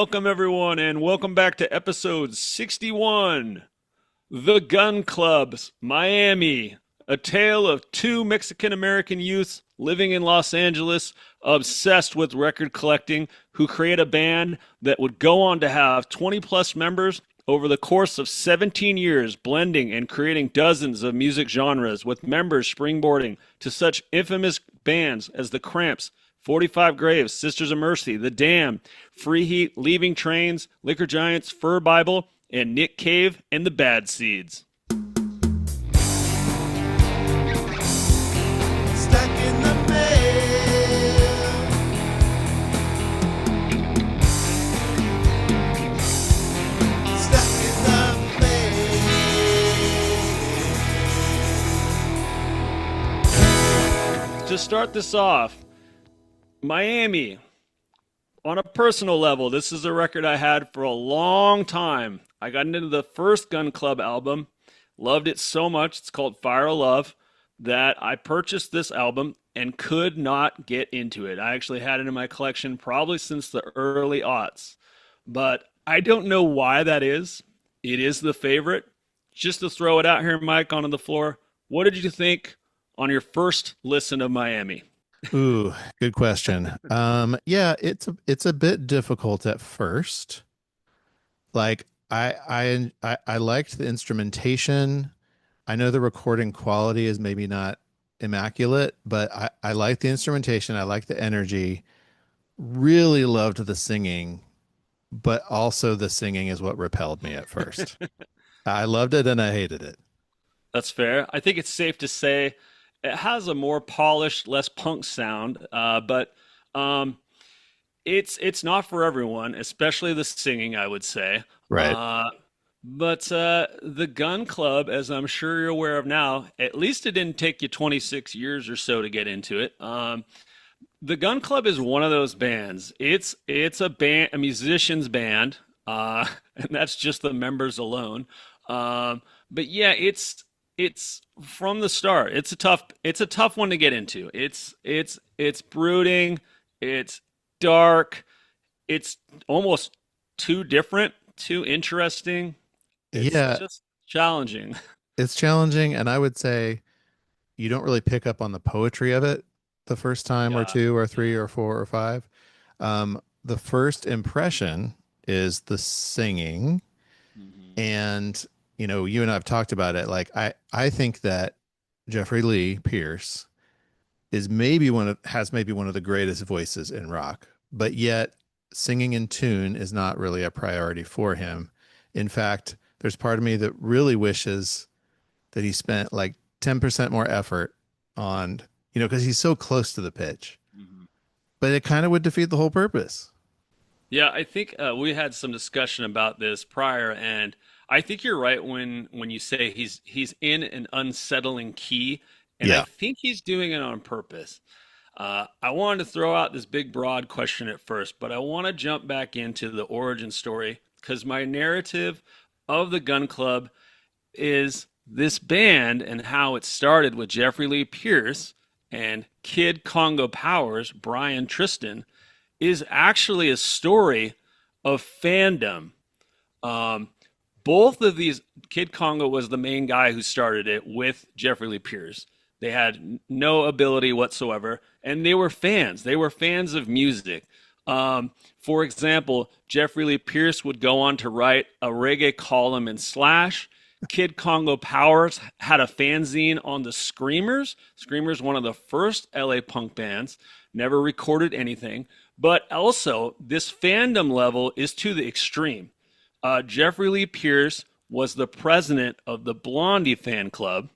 welcome everyone, and welcome back to episode 61, The Gun Club's Miami, a tale of two Mexican-American youths living in Los Angeles, obsessed with record collecting, who create a band that would go on to have 20-plus members over the course of 17 years, blending and creating dozens of music genres, with members springboarding to such infamous bands as The Cramps, 45 Graves, Sisters of Mercy, The Damned, Free Heat, Leaving Trains, Liquor Giants, Fur Bible, and Nick Cave and the Bad Seeds. Stuck in the mail. Stuck in the mail. To start this off, Miami. On a personal level, this is a record I had for a long time. I got into the first Gun Club album, loved it so much, it's called Fire of Love, that I purchased this album and could not get into it. I actually had it in my collection probably since the early aughts. But I don't know why that is. It is the favorite. Just to throw it out here, Mike, onto the floor, what did you think on your first listen of Miami? Ooh, good question. Yeah, it's a bit difficult at first. Like I liked the instrumentation. I know the recording quality is maybe not immaculate, but I like the instrumentation. I like the energy. Really loved the singing, but also the singing is what repelled me at first. I loved it and I hated it. That's fair. I think it's safe to say it has a more polished, less punk sound, but it's not for everyone, especially the singing, I would say. Right. But the Gun Club, as I'm sure you're aware of now, at least it didn't take you 26 years or so to get into it. The Gun Club is one of those bands. It's a band, a musician's band, and that's just the members alone. But yeah, it's from the start. It's a tough one to get into. It's brooding. It's dark. It's almost too different, too interesting. It's Yeah, just challenging. it's challenging, and I would say you don't really pick up on the poetry of it the first time or Yeah. two or three or four or five. The first impression is the singing, Mhm. and you and I have talked about it. Like I think that Jeffrey Lee Pierce is maybe one of the greatest voices in rock, but yet singing in tune is not really a priority for him. In fact, there's part of me that really wishes that he spent like 10% more effort on, because he's so close to the pitch, Mhm. but it kind of would defeat the whole purpose. Yeah, I think we had some discussion about this prior, and I think you're right when you say he's in an unsettling key, and I Yeah. think he's doing it on purpose. I wanted to throw out this big broad question at first, but I want to jump back into the origin story because my narrative of the Gun Club is this band and how it started with Jeffrey Lee Pierce and Kid Congo Powers, Brian Tristan, is actually a story of fandom. Um, Both of these, Kid Congo was the main guy who started it with Jeffrey Lee Pierce. They had no ability whatsoever, and they were fans. They were fans of music. For example, Jeffrey Lee Pierce would go on to write a reggae column in Slash. Kid Congo Powers had a fanzine on the Screamers. Screamers, one of the first LA punk bands, never recorded anything. But also, this fandom level is to the extreme. Jeffrey Lee Pierce was the president of the Blondie fan club,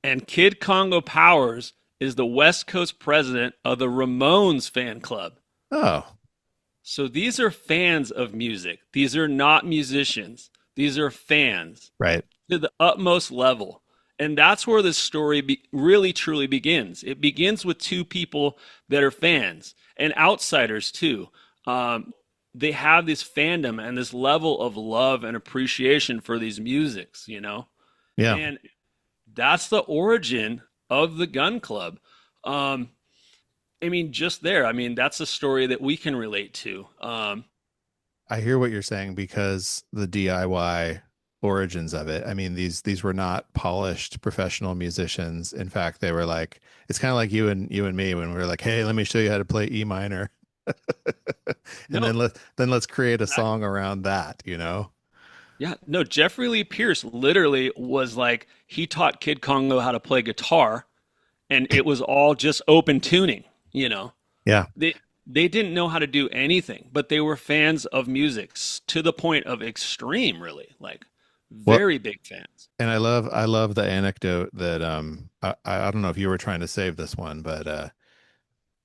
and Kid Congo Powers is the West Coast president of the Ramones fan club. Oh, So these are fans of music. These are not musicians. These are fans right. to the utmost level. And that's where this story really truly begins. It begins with two people that are fans and outsiders too. They have this fandom and this level of love and appreciation for these musics. Yeah. And that's the origin of the Gun Club. I mean, just there. I mean, that's a story that we can relate to. I hear what you're saying because the DIY origins of it. I mean, these were not polished professional musicians. In fact, they were like it's kind of like you and me when we were like, "Hey, let me show you how to play E minor." And No, then let's create a exactly. song around that, you know? Yeah, no, Jeffrey Lee Pierce literally was like he taught Kid Congo how to play guitar and it was all just open tuning, you know. Yeah. They they didn't know how to do anything, but they were fans of music to the point of extreme, really, like Well, very big fans. and I love the anecdote that I don't know if you were trying to save this one, but do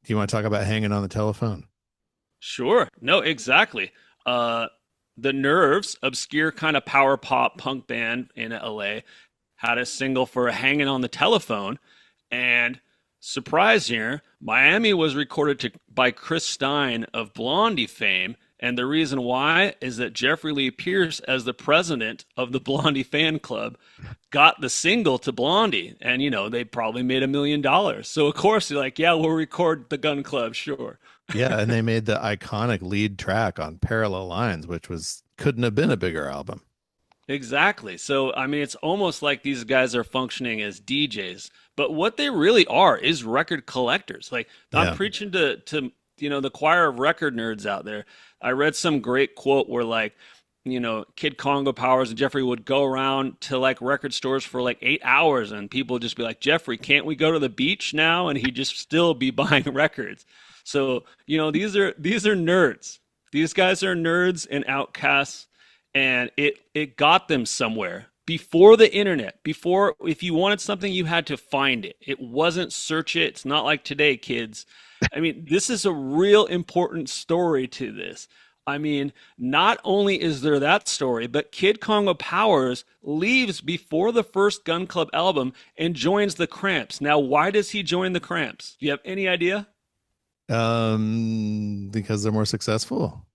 you want to talk about hanging on the telephone? Sure. No, exactly. Uh, the Nerves, obscure kind of power pop punk band in LA, had a single for Hanging on the Telephone. And surprise here, Miami was recorded by Chris Stein of Blondie fame. And the reason why is that Jeffrey Lee Pierce, as the president of the Blondie fan club, got the single to Blondie. And, they probably made $1 million. So, of course, they're like, yeah, we'll record the Gun Club, sure. Yeah, and they made the iconic lead track on Parallel Lines, which was couldn't have been a bigger album. Exactly. So, I mean, it's almost like these guys are functioning as DJs, but what they really are is record collectors. Like, I'm Yeah. preaching to the choir of record nerds out there. I read some great quote where, like, Kid Congo Powers and Jeffrey would go around to like record stores for like 8 hours, and people would just be like, Jeffrey, can't we go to the beach now? And he'd just still be buying records. So, these are nerds. These guys are nerds and outcasts, and it got them somewhere before the internet. Before, if you wanted something, you had to find it. It wasn't search it. It's not like today, kids. I mean, this is a real important story to this. I mean, not only is there that story, but Kid Congo Powers leaves before the first Gun Club album and joins the Cramps. Now, why does he join the Cramps? Do you have any idea? Because they're more successful.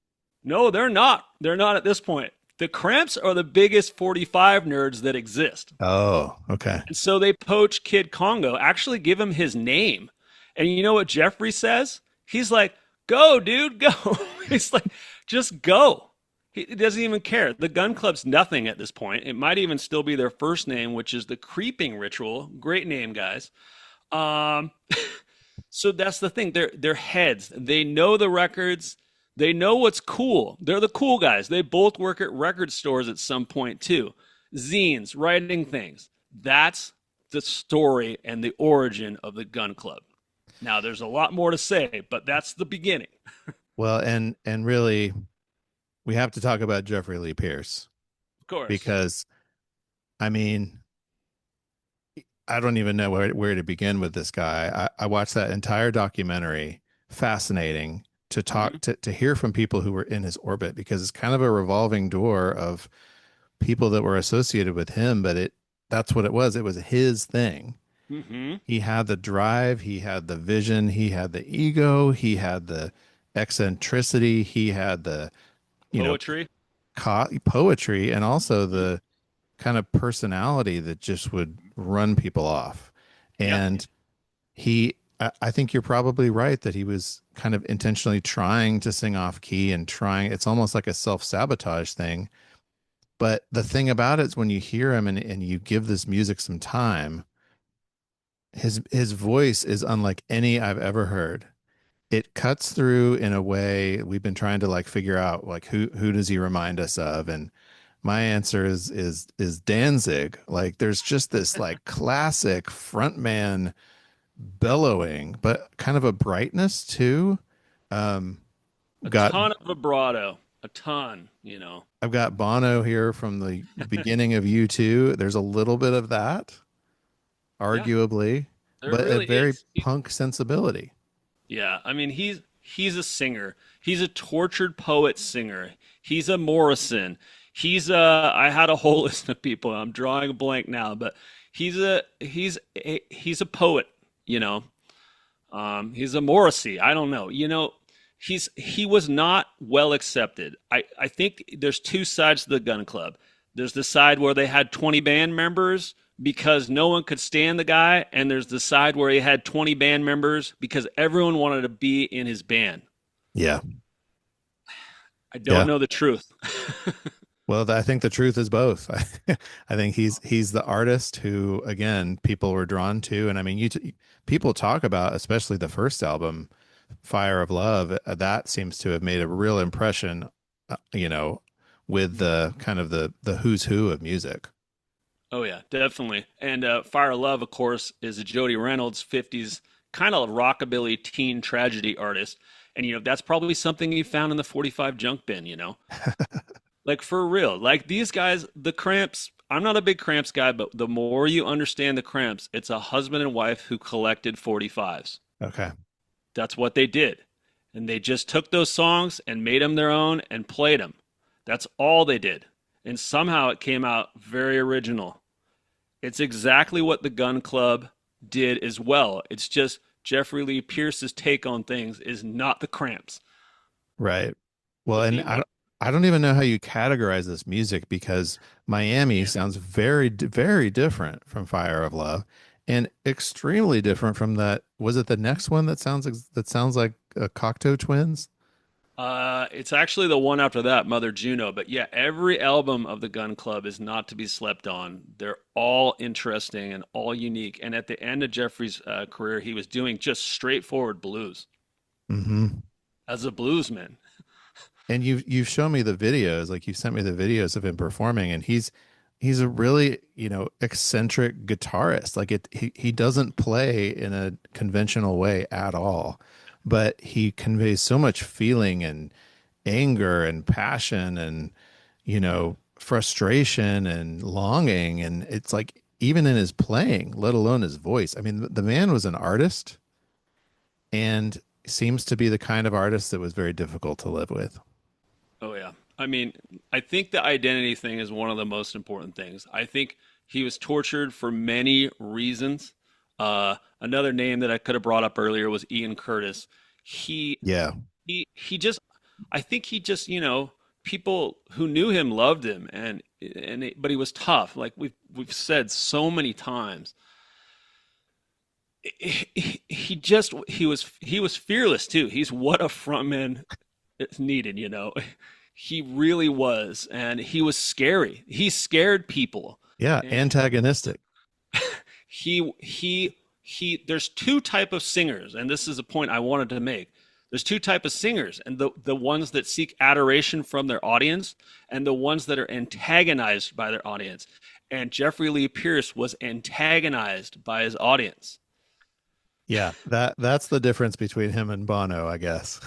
No, they're not. They're not at this point. The Cramps are the biggest 45 nerds that exist. Oh, okay. And so they poach Kid Congo, actually give him his name. And you know what Jeffrey says? He's like, go, dude, go. He's like, just go. He doesn't even care. The Gun Club's nothing at this point. It might even still be their first name, which is the Creeping Ritual. Great name, guys. Um, so that's the thing. They're heads. They know the records. They know what's cool. They're the cool guys. They both work at record stores at some point too. Zines, writing things. That's the story and the origin of the Gun Club. Now there's a lot more to say, but that's the beginning. Well, and really, we have to talk about Jeffrey Lee Pierce Of course. because I mean, I don't even know where to begin with this guy. I watched that entire documentary. Fascinating to Hmm. talk to hear from people who were in his orbit because it's kind of a revolving door of people that were associated with him, but that's what it was. It was his thing. Hmm. He had the drive, he had the vision, he had the ego, he had the eccentricity, he had the, you know, Poetry. poetry and also the kind of personality that just would run people off. Yeah. And I think you're probably right that he was kind of intentionally trying to sing off key and trying, it's almost like a self-sabotage thing. But the thing about it is when you hear him and you give this music some time, his voice is unlike any I've ever heard. It cuts through in a way we've been trying to like figure out like who does he remind us of? And my answer is Danzig. Like there's just this like classic frontman bellowing, but kind of a brightness too. Um, A got ton of vibrato. A ton. I've got Bono here from the beginning of U2. There's a little bit of that, Yeah, arguably, there but a really very is. punk sensibility. Yeah, I mean he's a singer. He's a tortured poet singer. He's a Morrison. I had a whole list of people. I'm drawing a blank now, but he's a poet, you know. He's a Morrissey. I don't know. He was not well accepted. I think there's two sides to the Gun Club. There's the side where they had 20 band members because no one could stand the guy, and there's the side where he had 20 band members because everyone wanted to be in his band. Yeah. I don't Yeah. know the truth. Well, I think the truth is both. I think he's the artist who, again, people were drawn to, and I mean, people talk about, especially the first album, Fire of Love. That seems to have made a real impression, with the kind of the who's who of music. Oh yeah, definitely. And Fire Love, of course, is a Jody Reynolds '50s kind of rockabilly teen tragedy artist, and that's probably something he found in the 45 junk bin. Like for real. Like these guys, the Cramps. I'm not a big Cramps guy, but the more you understand the Cramps, it's a husband and wife who collected 45s. Okay. That's what they did. And they just took those songs and made them their own and played them. That's all they did. And somehow it came out very original. It's exactly what the Gun Club did as well. It's just Jeffrey Lee Pierce's take on things is not the Cramps. Right. Well, But and I don't even know how you categorize this music because Miami yeah. sounds very different from Fire of Love and extremely different from that. Was it the next one that sounds like Cocteau Twins? It's actually the one after that, Mother Juno. But yeah, every album of the Gun Club is not to be slept on. They're all interesting and all unique. And at the end of Jeffrey's career, he was doing just straightforward blues Hmm. as a bluesman. And you've shown me the videos, like you sent me the videos of him performing, and he's a really, eccentric guitarist. Like he doesn't play in a conventional way at all, but he conveys so much feeling and anger and passion and, frustration and longing. And it's like even in his playing, let alone his voice. I mean, the man was an artist and seems to be the kind of artist that was very difficult to live with. Oh yeah. I mean, I think the identity thing is one of the most important things. I think he was tortured for many reasons. Another name that I could have brought up earlier was Ian Curtis. He Yeah. he just I think he just, people who knew him loved him but he was tough. Like we've said so many times. He was fearless too. He's what a frontman needed. He really was, and he was scary. He scared people. Yeah. And Antagonistic. there's two type of singers, and this is a point I wanted to make. There's two type of singers, and the ones that seek adoration from their audience and the ones that are antagonized by their audience. And Jeffrey Lee Pierce was antagonized by his audience. Yeah, that's the difference between him and Bono, I guess.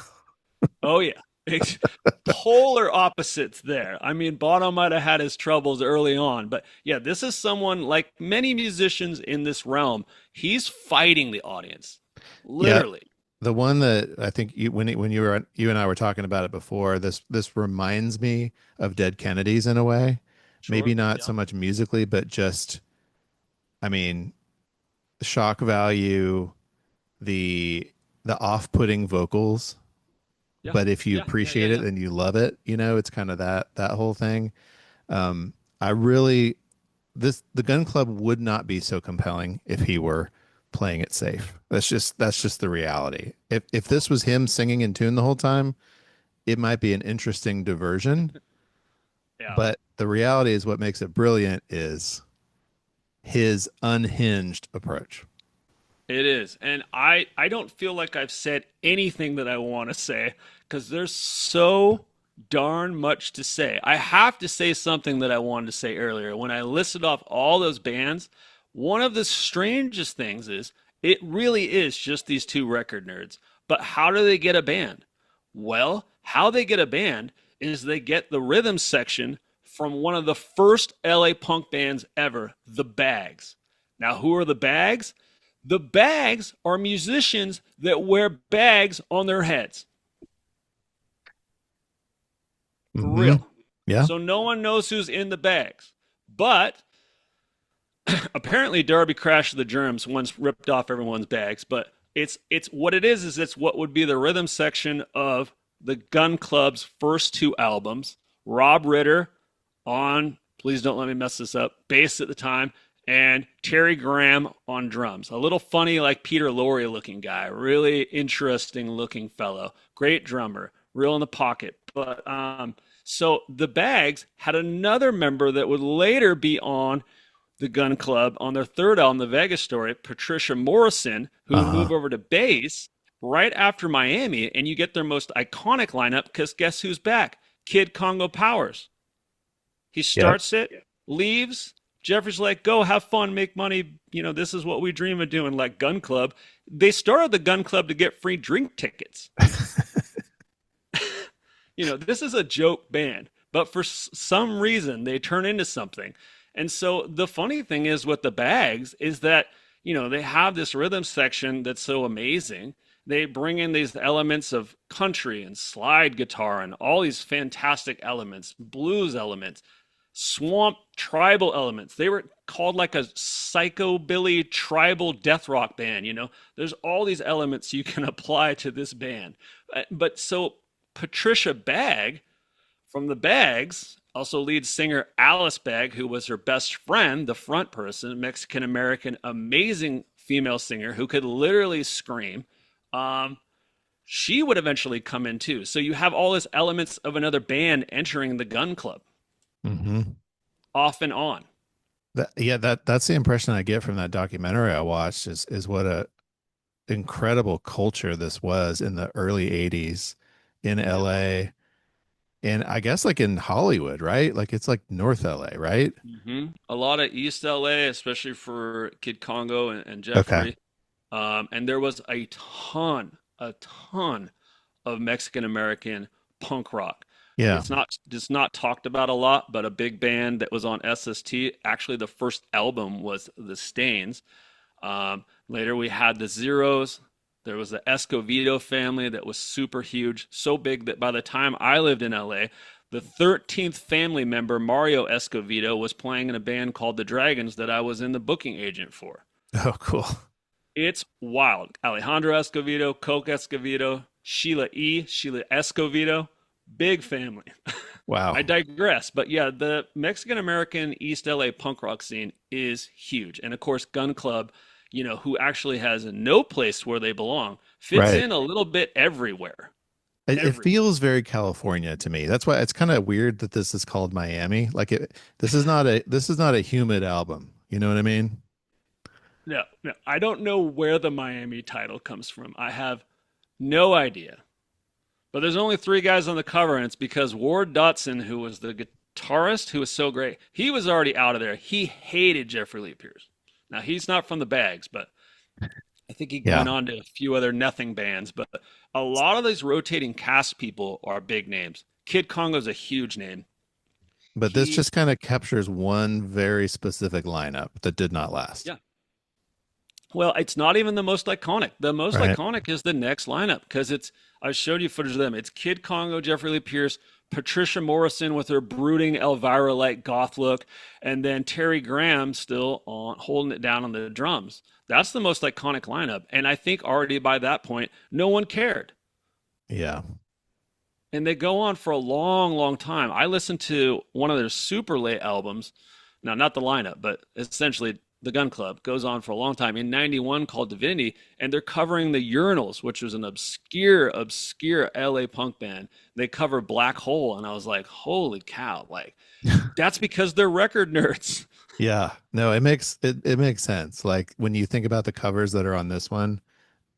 Oh yeah. It's polar opposites there. I mean, Bono might have had his troubles early on, but yeah, this is someone like many musicians in this realm. He's fighting the audience, Yeah, literally. the one that I think when you and I were talking about it before, this reminds me of Dead Kennedys in a way. Maybe Sure. not Yeah. so much musically, but just I mean, shock value, the the off-putting vocals, Yeah. but if you Yeah. Yeah. Yeah. appreciate it Yeah. and you love it, it's kind of that whole thing. I really the Gun Club would not be so compelling if he were playing it safe. That's just the reality. If this was him singing in tune the whole time, it might be an interesting diversion, Yeah. but the reality is what makes it brilliant is his unhinged approach. It is. And I don't feel like I've said anything that I want to say because there's so darn much to say. I have to say something that I wanted to say earlier. When I listed off all those bands, one of the strangest things is it really is just these two record nerds. But how do they get a band? Well, how they get a band is they get the rhythm section from one of the first LA punk bands ever, The Bags. Now, who are the Bags? The Bags are musicians that wear bags on their heads. For Hmm. real. Yeah. So no one knows who's in the Bags. But apparently Darby Crash of the Germs once ripped off everyone's bags, but it's what it is it's what would be the rhythm section of the Gun Club's first two albums. Rob Ritter on, please don't let me mess this up, bass at the time, and Terry Graham on drums. A little funny, like Peter Lorre looking guy, really interesting looking fellow, great drummer, real in the pocket, But so the Bags had another member that would later be on the Gun Club on their third album, The Vegas Story, Patricia Morrison, who would Uh-huh. move over to bass right after Miami, and you get their most iconic lineup because guess who's back? Kid Congo Powers. He Yep. starts it, leaves. Jeffrey's like, go have fun, make money. This is what we dream of doing, like Gun Club. They started the Gun Club to get free drink tickets. This is a joke band, but for some reason they turn into something. And so the funny thing is with the Bags is that, they have this rhythm section that's so amazing. They bring in these elements of country and slide guitar and all these fantastic elements, blues elements, swamp tribal elements. They were called like a psychobilly tribal death rock band. There's all these elements you can apply to this band. But so Patricia Bagg from the Bags, also lead singer Alice Bagg, who was her best friend, the front person, Mexican American, amazing female singer who could literally scream. Um, she would eventually come in too. So you have all these elements of another band entering the Gun Club Hmm. off and on. That's the impression I get from that documentary I watched is what a incredible culture this was in the early 80s in Yeah. LA, and I guess like in Hollywood, right? Like it's like North LA, right? A lot of East LA, especially for Kid Congo and Okay. Jeffrey. And there was a ton of Mexican American punk rock. Yeah. It's not talked about a lot, but a big band that was on SST. Actually, the first album was The Stains. Later, we had the Zeros. There was the Escovedo family that was super huge, so big that by the time I lived in LA, the 13th family member, Mario Escovedo, was playing in a band called the Dragons that I was in the booking agent for. Oh, cool. It's wild. Alejandro Escovedo, Coke Escovedo, Sheila Escovedo, big family. Wow. I digress, but yeah, the Mexican American East LA punk rock scene is huge. And of course, Gun Club, who actually has no place where they belong, fits Right. in a little bit everywhere. It Everywhere. feels very California to me. That's why it's kind of weird that this is called Miami. This is not a humid album. You know what I mean? No, no, I don't know where the Miami title comes from. I have no idea. But there's only three guys on the cover, and it's because Ward Dotson, who was the guitarist, who was so great, he was already out of there. He hated Jeffrey Lee Pierce. Now, he's not from the Bags, but I think he Yeah. went on to a few other nothing bands. But a lot of these rotating cast people are big names. Kid Congo's a huge name. But this He, just kind of captures one very specific lineup that did not last. yeah. Well, it's not even the most iconic. The most Right. iconic is the next lineup because I showed you footage of them. It's Kid Congo, Jeffrey Lee Pierce, Patricia Morrison with her brooding Elvira like goth look, and then Terry Graham still on holding it down on the drums. That's the most iconic lineup. And I think already by that point, no one cared. Yeah. And they go on for a long, long time. I listened to one of their super late albums. Now, not the lineup, but essentially the Gun Club goes on for a long time in 91 called Divinity. And they're covering the Urinals, which was an obscure LA punk band. They cover Black Hole. And I was like, holy cow. Like, that's because they're record nerds. Yeah. No, it makes sense. Like when you think about the covers that are on this one,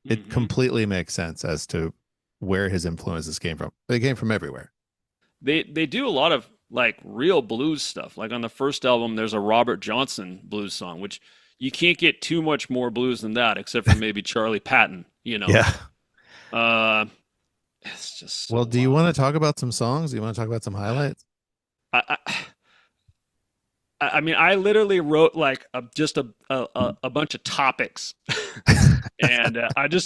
it Hmm. completely makes sense as to where his influences came from. They came from everywhere. They do a lot of like real blues stuff. Like on the first album, there's a Robert Johnson blues song, which you can't get too much more blues than that, except for maybe Charlie Patton. Yeah. Uh, it's just so Well, do you wild. want to talk about some songs? Do you want to talk about some highlights? I, I mean, I literally wrote like just a bunch of topics, and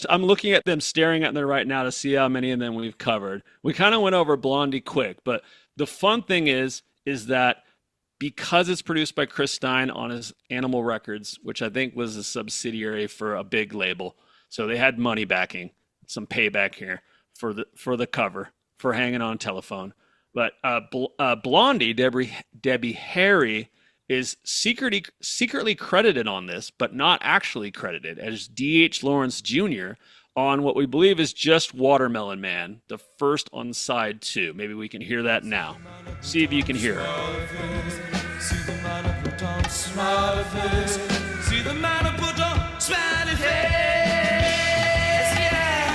I'm looking at them, staring at them right now to see how many of them we've covered. We kind of went over Blondie quick, but the fun thing is that because it's produced by Chris Stein on his Animal Records, which I think was a subsidiary for a big label, so they had money backing, some payback here for the cover for hanging on telephone. But Blondie, Debbie Harry, is secretly credited on this, but not actually credited as D.H. Lawrence Jr. on what we believe is just Watermelon Man, the first on side two. Maybe we can hear that now. See if you can hear it. See the man who put on smiley face. See the man who put on smiley face. Yeah.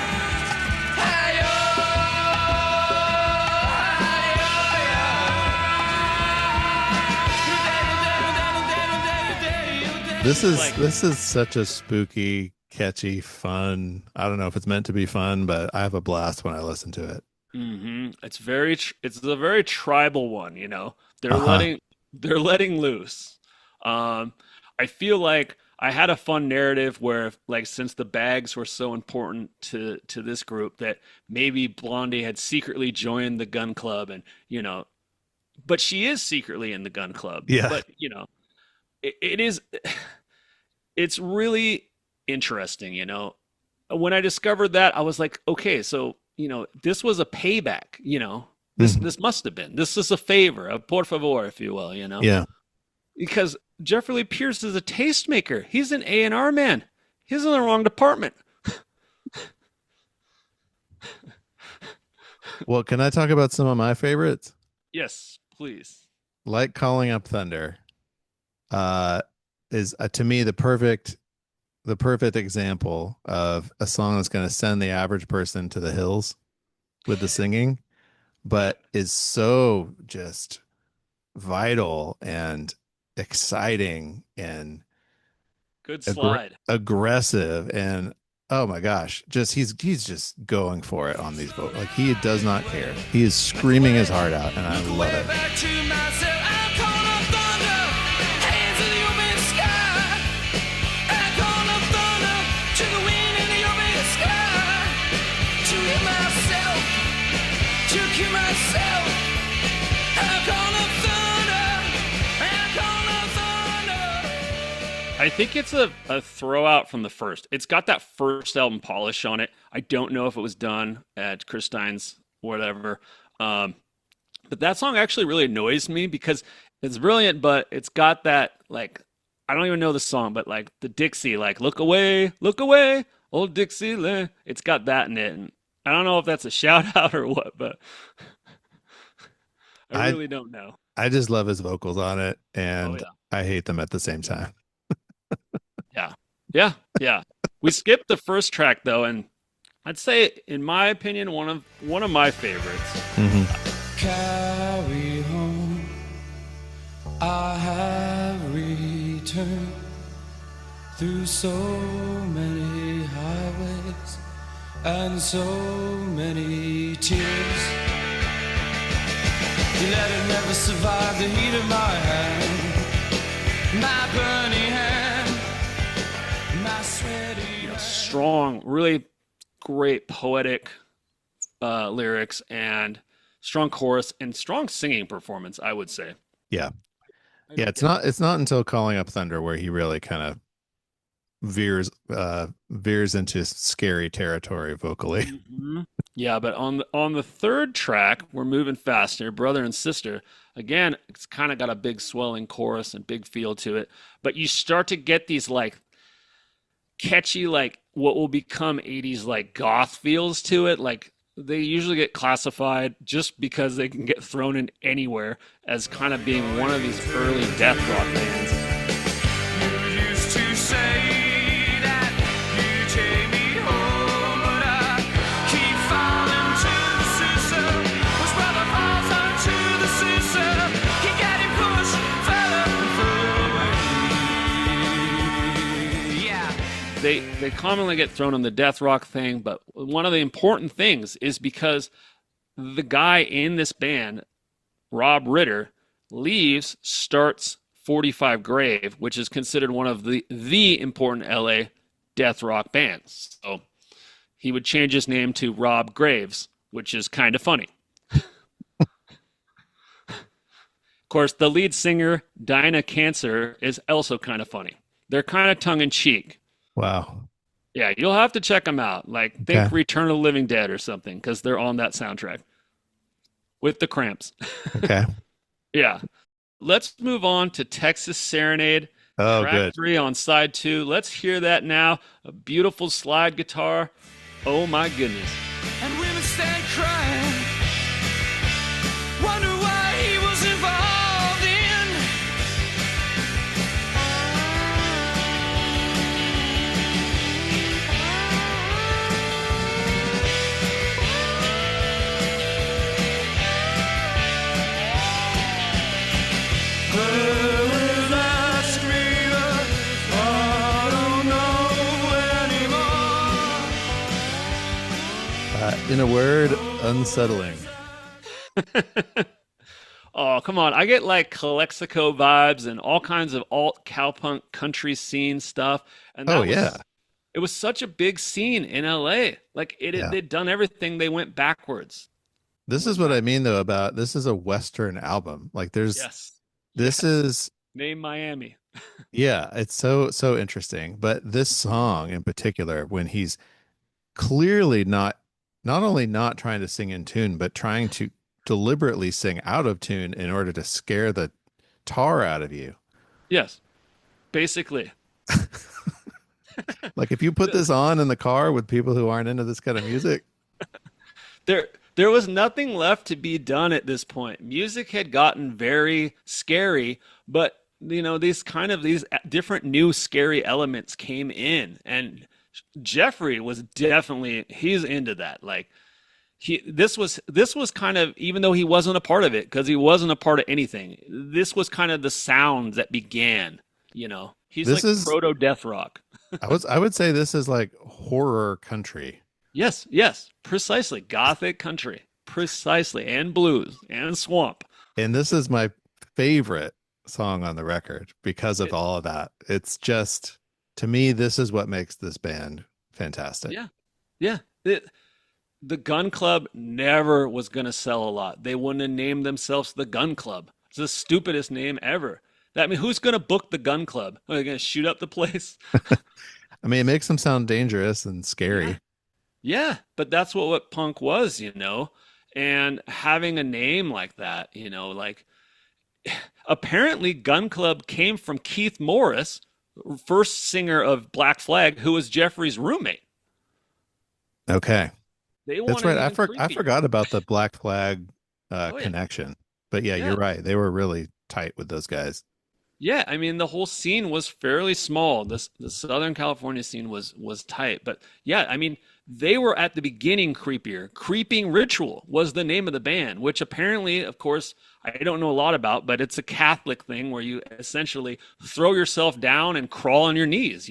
Hi-yo, hi-yo, Like, This is such a spooky, catchy, fun. I don't know if it's meant to be fun, but I have a blast when I listen to it. it's very, it's a very tribal one, you know. Uh-huh. They're letting loose. I feel like I had a fun narrative where, like, since the bags were so important to this group, that maybe Blondie had secretly joined the gun club, and you know, but she is secretly in the gun club. Yeah. But you know, it is, it's really interesting. You know, when I discovered that, I was like, okay, so you know, this was a payback. You know, Mhm. this must have been, this is a favor, a por favor, if you will. You know, Yeah. because Jeffrey Lee Pierce is a tastemaker. He's an A&R man. He's in the wrong department. Well, can I talk about some of my favorites? Yes, please. Like Calling Up Thunder, uh, is to me the perfect example of a song that's going to send the average person to the hills with the singing, but is so just vital and exciting and Good slide. aggressive and oh my gosh, just he's just going for it on these vocals. Like he does not care. He is screaming his heart out, and I love way it. back to myself. I'm calling up thunder, hands in the open sky. I'm calling up thunder to the wind in the open sky. To hear myself, to hear myself. I'm calling up thunder, I'm calling up thunder. I think it's a throw out from the first. It's got that first album polish on it. I don't know if it was done at Chris Stein's or whatever. Um, but that song actually really annoys me because it's brilliant, but it's got that, like, I don't even know the song, but like the Dixie, like, look away, old Dixieland. It's got that in it. And I don't know if that's a shout out or what, but I I really don't know. I just love his vocals on it, Oh, and yeah. I hate them at the same time. Yeah. Yeah. Yeah. We skipped the first track though, and I'd say, in my opinion, one of my favorites. Hmm. Carry home, I have returned through so many highways and so many tears. You let it never survive the heat of my hand, my burning hand, my sweaty You know, hand. strong, really great poetic lyrics and strong chorus and strong singing performance, I would say. Yeah, I yeah. think It's not until Calling Up Thunder where he really kind of veers into scary territory vocally. Mhm. Yeah, but on the third track, we're moving faster, brother and sister. Again, it's kind of got a big swelling chorus and big feel to it, but you start to get these like catchy, like what will become 80s like goth feels to it. Like they usually get classified just because they can get thrown in anywhere as kind of being one of these early death rock bands. You used to say that you take me home, but I keep falling to the seesaw. Which brother falls onto the seesaw, keep getting pushed further and further away. Yeah. They commonly get thrown on the death rock thing, but one of the important things is because the guy in this band, Rob Ritter, leaves, starts 45 Grave, which is considered one of the important LA death rock bands. So he would change his name to Rob Graves, which is kind of funny. Of course, the lead singer, Dinah Cancer, is also kind of funny. They're kind of tongue in cheek. Wow. Yeah, you'll have to check them out. Like, Okay. think Return of the Living Dead or something, because they're on that soundtrack with the Cramps. Okay. Yeah. Let's move on to Texas Serenade, Oh, track good. three on side two. Let's hear that now. A beautiful slide guitar. Oh my goodness. and women stand crying. Wonder why he was involved in. Where is that screamer? I don't know anymore. In a word, unsettling. Oh, come on. I get like Calexico vibes and all kinds of alt cowpunk country scene stuff. And Oh that yeah, was it was such a big scene in LA. Like yeah. they'd done everything, they went backwards. This is Went what I back. mean though about this is a Western album. Like there's Yes. this Yes. is Name Miami. yeah, it's so interesting. But this song in particular, when he's clearly not only not trying to sing in tune, but trying to deliberately sing out of tune in order to scare the tar out of you. Yes. Basically. Like if you put this on in the car with people who aren't into this kind of music, There was nothing left to be done at this point. Music had gotten very scary, but these different new scary elements came in, and Jeffrey was definitely he's into that. Like this was kind of, even though he wasn't a part of it because he wasn't a part of anything. This was kind of the sound that began. He's this like is proto death rock. I would say this is like horror country. Yes, yes, precisely. Gothic country, precisely, and blues and swamp. And this is my favorite song on the record because of It, all of that. It's just to me, this is what makes this band fantastic. yeah, yeah. The Gun Club never was going to sell a lot. They wouldn't have named themselves the Gun Club. It's the stupidest name ever. I mean, who's going to book the Gun Club? Are they going to shoot up the place? I mean, it makes them sound dangerous and Yeah. scary. Yeah, but that's what punk was. And having a name like that, like apparently Gun Club came from Keith Morris, first singer of Black Flag, who was Jeffrey's roommate. Okay. They That's wanted right. even I creepier. forgot about the Black Flag Oh yeah. connection. But yeah, you're Yeah. right. They were really tight with those guys. Yeah, I mean the whole scene was fairly small. The Southern California scene was tight, but yeah, I mean they were at the beginning creepier. Creeping Ritual was the name of the band, which apparently, of course, I don't know a lot about, but it's a Catholic thing where you essentially throw yourself down and crawl on your knees.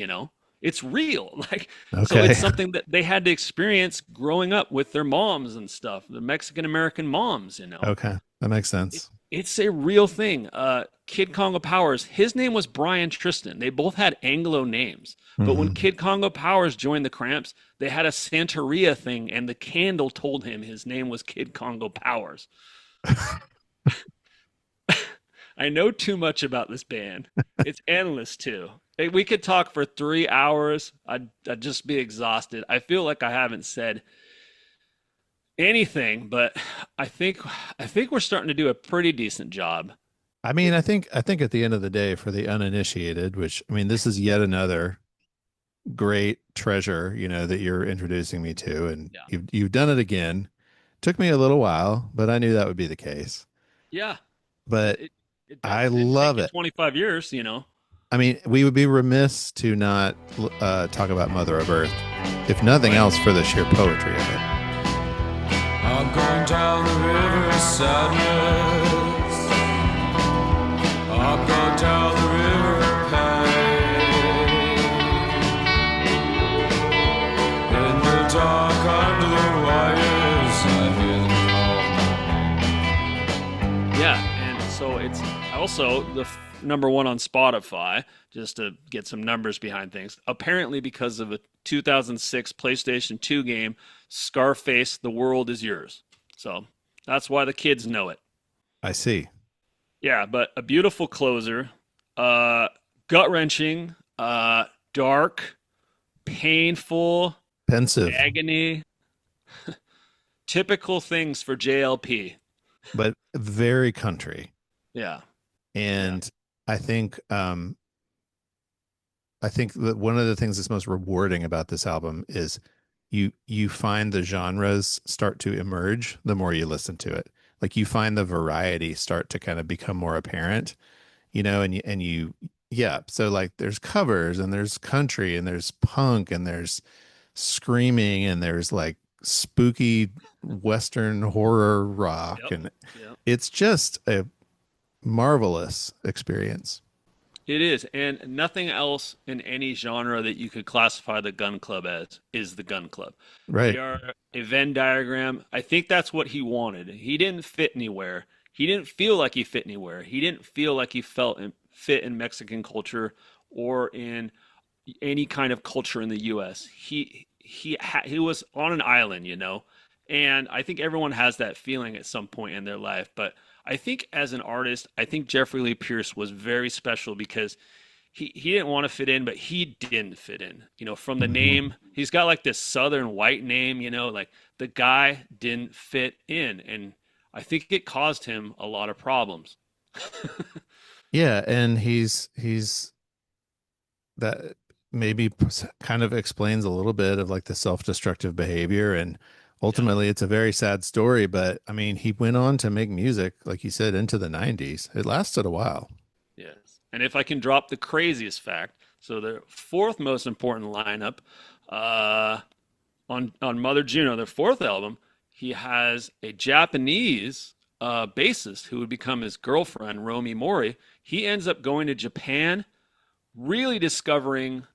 It's real. Like so Okay. it's something that they had to experience growing up with their moms and stuff, the Mexican American moms. Okay. That makes It, sense. it's a real thing. Kid Congo Powers, his name was Brian Tristan. They both had Anglo names. But when Hmm. Kid Congo Powers joined the Cramps, they had a Santeria thing, and the candle told him his name was Kid Congo Powers. I know too much about this band. It's endless, too. Hey, we could talk for 3 hours. I'd just be exhausted. I feel like I haven't said anything, but I think we're starting to do a pretty decent job. I mean, I think at the end of the day, for the uninitiated, which I mean, this is yet another great treasure, that you're introducing me to, and Yeah. you've done it again. Took me a little while, but I knew that would be the case. Yeah. But It it I does. Didn't take love you it. 25 years. I mean, we would be remiss to not talk about Mother of Earth, if nothing Right. else, for the sheer poetry of it. I'm going down the river of sadness. I'm going down the river of pain. In the dark under the wires, I hear them call. Yeah, and so it's also the number one on Spotify, just to get some numbers behind things. Apparently, because of a 2006 PlayStation 2 game, Scarface, The World Is Yours. So that's why the kids know it. I see. Yeah, but a beautiful closer, gut wrenching, dark, painful, Pensive, agony, typical things for JLP. but very country. Yeah, yeah, And I think I think that one of the things that's most rewarding about this album is you find the genres start to emerge the more you listen to it. Like you find the variety start to kind of become more apparent, and you yeah, so like there's covers and there's country and there's punk and there's screaming and there's like spooky western horror rock, Yep. and Yep. it's just a marvelous experience. It is, and nothing else in any genre that you could classify the Gun Club as is the Gun Club. They Right. are a Venn diagram. I think that's what he wanted. He didn't fit anywhere. He didn't feel like he fit anywhere. He didn't feel like he fit in Mexican culture or in any kind of culture in the U.S. He was on an island, and I think everyone has that feeling at some point in their life. But I think as an artist, I think Jeffrey Lee Pierce was very special because he didn't want to fit in, but he didn't fit in. From the Mhm. name, he's got like this southern white name. Like the guy didn't fit in, and I think it caused him a lot of problems. Yeah, and he's that maybe kind of explains a little bit of like the self-destructive behavior, and Yeah. ultimately it's a very sad story, but I mean he went on to make music like you said into the 90s. It lasted a while. Yes. And if I can drop the craziest fact, so the fourth most important lineup uh, on Mother Juno, their fourth album, he has a Japanese bassist who would become his girlfriend, Romi Mori. He ends up going to Japan, really discovering,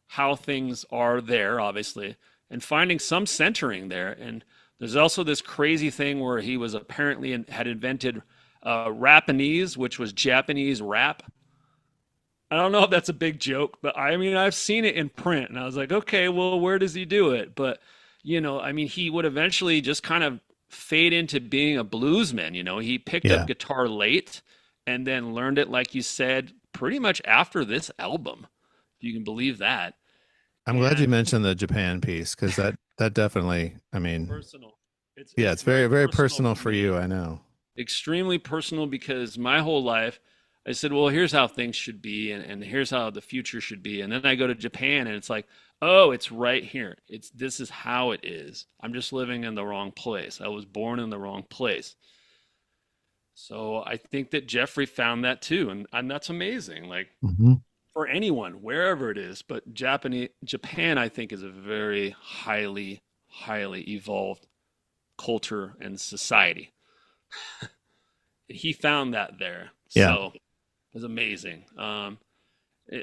how things are there, obviously, and finding some centering there. And there's also this crazy thing where he was apparently had invented Rapanese, which was Japanese rap. I don't know if that's a big joke, but I mean, I've seen it in print and I was like, okay, well, where does he do it? But, I mean, he would eventually just kind of fade into being a bluesman. He picked up Yeah. guitar late and then learned it, like you said, pretty much after this album. If you can believe that. I'm glad you And mentioned the Japan piece because that definitely, I mean, personal. It's yeah, it's it's very very, very personal personal for for me. you, I know. Extremely personal because my whole life I said, well, here's how things should be and here's how the future should be. And then I go to Japan and it's like, oh, it's right here. This is how it is. I'm just living in the wrong place. I was born in the wrong place. So I think that Jeffrey found that too, and that's amazing. Like Hmm. for anyone, wherever it is, but Japan, I think, is a very highly, highly evolved culture and society. He found that there. Yeah. So is amazing.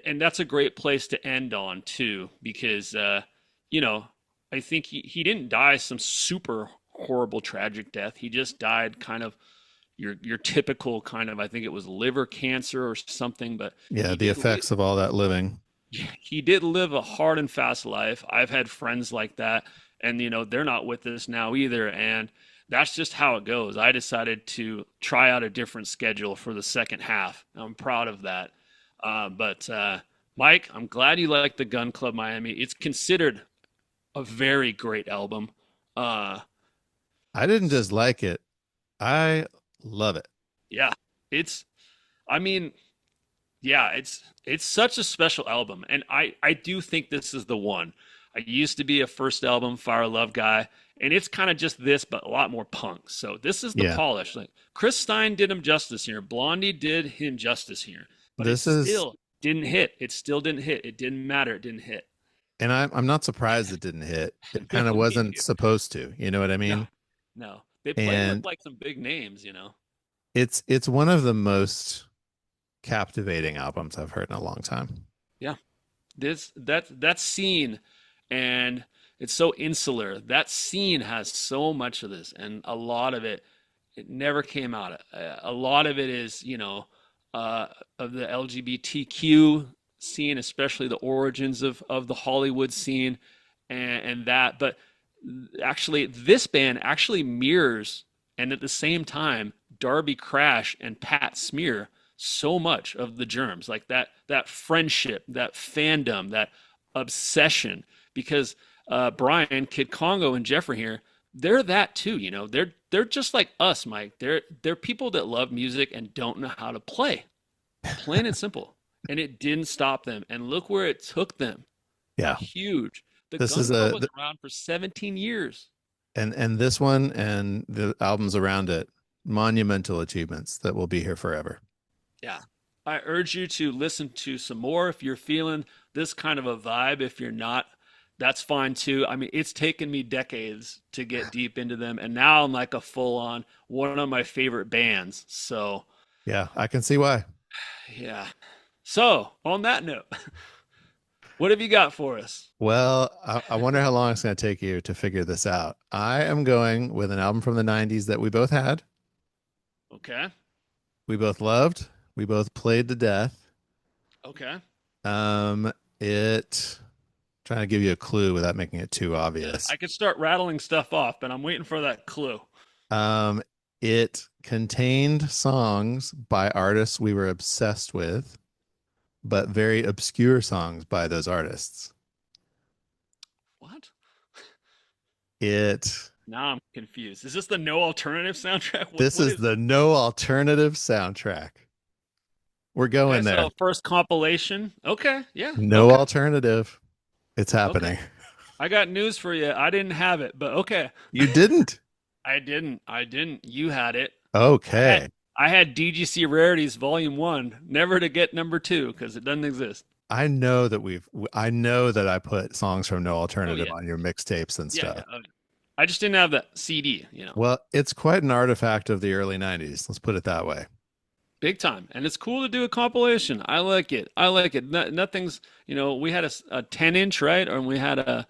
And that's a great place to end on too, because you know, I think he didn't die some super horrible tragic death. He just died kind of your typical kind of, I think it was liver cancer or something, but Yeah, he the did effects of all that living. he did live a hard and fast life. I've had friends like that, and they're not with us now either. And that's just how it goes. I decided to try out a different schedule for the second half. I'm proud of that. But Mike, I'm glad you like the Gun Club Miami. It's considered a very great album. Uh, I didn't just like it. I love it. yeah, it's. I mean, yeah, it's such a special album, and I do think this is the one. I used to be a first album Fire Love guy, and it's kind of just this, but a lot more punk. So this is the Yeah. polish. Like Chris Stein did him justice here. Blondie did him justice here, but it This is still didn't hit. It still didn't hit. It didn't matter. It didn't hit. and I'm not surprised it didn't hit. It kind of No, me wasn't neither. supposed to, you know what I No, mean? no. They played with And like some big names. it's one of the most captivating albums I've heard in a long time. Yeah. That scene, and it's so insular. That scene has so much of this, and a lot of it never came out. A lot of it is uh, of the LGBTQ scene, especially the origins of the Hollywood scene, and that. But actually, this band actually mirrors, and at the same time, Darby Crash and Pat Smear so much of the germs, like that friendship, that fandom, that obsession. Because Brian, Kid Congo, and Jeffrey here, they're that too. They're just like us, Mike. They're people that love music and don't know how to play, plain and simple. And it didn't stop them. And look where it took them. Yeah. Huge. The This Gun is Club was around for 17 years. and this one and the albums around it, monumental achievements that will be here forever. Yeah. I urge you to listen to some more if you're feeling this kind of a vibe. If you're not, that's fine too. I mean, it's taken me decades to get deep into them, and now I'm like a full on one of my favorite bands. So, Yeah, I can see why. yeah. So, on that note, what have you got for us? Well, I wonder how long it's going to take you to figure this out. I am going with an album from the 90s that we both had, Okay. we both loved, we both played to death. Okay. Um, it trying to give you a clue without making it too Yeah, obvious. I could start rattling stuff off, but I'm waiting for that clue. Um, it contained songs by artists we were obsessed with, but very obscure songs by those artists. What? It Now I'm confused. Is this the No Alternative soundtrack? What, This what is is the No Alternative soundtrack. We're Okay, going there. so first compilation. Okay, yeah. No Okay. alternative. It's Okay. happening. I got news for you. I didn't have it, but okay. You didn't? I didn't. I didn't. You had it. I had Okay. I had DGC Rarities Volume 1, never to get number 2 because it doesn't exist. I know that I put songs from No Oh Alternative yeah. on your mixtapes and Yeah, yeah. stuff. Oh, yeah. I just didn't have that CD. Well, it's quite an artifact of the early 90s. Let's put it that way. Big time. And it's cool to do a compilation. I like it. I like it. Nothing's, we had a 10-inch, right? Or we had a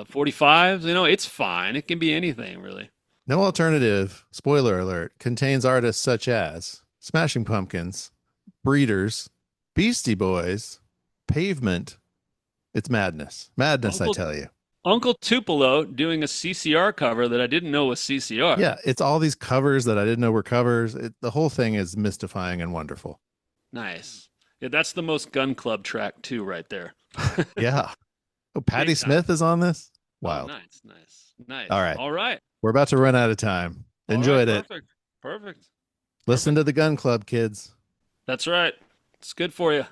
45. It's fine. It can be anything, really. No Alternative, spoiler alert, contains artists such as Smashing Pumpkins, Breeders, Beastie Boys, Pavement. It's madness. Madness, I Uncle tell you. Uncle Tupelo doing a CCR cover that I didn't know was CCR. Yeah, it's all these covers that I didn't know were covers. The whole thing is mystifying and wonderful. Nice. Yeah, that's the most Gun Club track too, right there. Yeah. Oh, Patti Big time. Smith is on this? Oh, Wild. nice, nice, nice. All right. All right. We're about to run out of time. All right. Enjoyed it. Perfect. Perfect. Listen Perfect. to the Gun Club, kids. That's right. It's good for you.